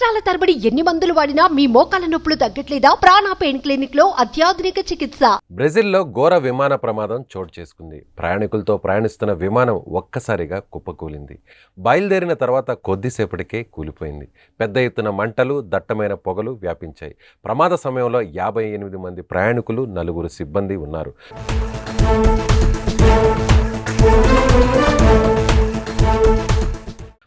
సంవత్సరాల తరబడి ఎన్ని మందులు వాడినా మీ మోకాల నొప్పులు తగ్గట్లేదా? ప్రాణ పెయిన్ క్లినిక్ లో అత్యాధునిక చికిత్స. బ్రెజిల్లో ఘోర విమాన ప్రమాదం చోటు చేసుకుంది. ప్రయాణికులతో ప్రయాణిస్తున్న విమానం ఒక్కసారిగా కుప్పకూలింది. బయలుదేరిన తర్వాత కొద్దిసేపటికే కూలిపోయింది. పెద్ద ఎత్తున మంటలు, దట్టమైన పొగలు వ్యాపించాయి. ప్రమాద సమయంలో 58 మంది ప్రయాణికులు, 4 సిబ్బంది ఉన్నారు.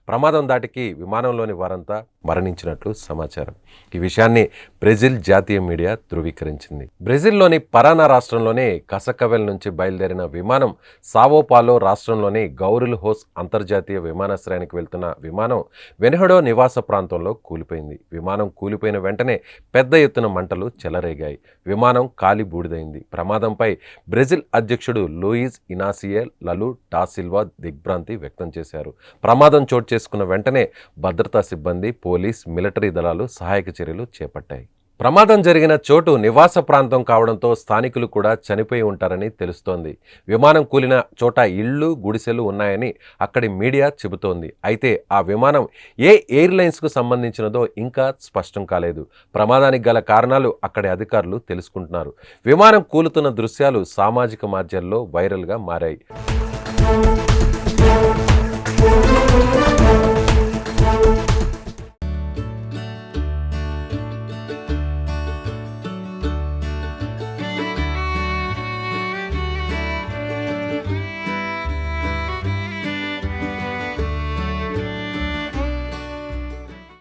ప్రమాదం దాటికి విమానంలోని వారంతా మరణించినట్లు సమాచారం. ఈ విషయాన్ని బ్రెజిల్ జాతీయ మీడియా ధృవీకరించింది. బ్రెజిల్లోని పరానా రాష్ట్రంలోని కసకవెల్ నుంచి బయలుదేరిన విమానం సావోపాలో రాష్ట్రంలోని గౌరిల్ హోస్ అంతర్జాతీయ విమానాశ్రయానికి వెళ్తున్న విమానం వెనహడో నివాస ప్రాంతంలో కూలిపోయింది. విమానం కూలిపోయిన వెంటనే పెద్ద ఎత్తున మంటలు చెలరేగాయి. విమానం కాలి బూడిదైంది. ప్రమాదంపై బ్రెజిల్ అధ్యక్షుడు లూయిజ్ ఇనాసియే లలు డా సిల్వా దిగ్భ్రాంతి వ్యక్తం చేశారు. ప్రమాదం చోటు చేసుకున్న వెంటనే భద్రతా సిబ్బంది, పోలీస్, మిలిటరీ దళాలు సహాయక చర్యలు చేపట్టాయి. ప్రమాదం జరిగిన చోటు నివాస ప్రాంతం కావడంతో స్థానికులు కూడా చనిపోయి ఉంటారని తెలుస్తోంది. విమానం కూలిన చోట ఇళ్లు, గుడిసెలు ఉన్నాయని అక్కడి మీడియా చెబుతోంది. అయితే ఆ విమానం ఏ ఎయిర్లైన్స్కు సంబంధించినదో ఇంకా స్పష్టం కాలేదు. ప్రమాదానికి గల కారణాలు అక్కడి అధికారులు తెలుసుకుంటున్నారు. విమానం కూలుతున్న దృశ్యాలు సామాజిక మాధ్యాల్లో వైరల్గా మారాయి.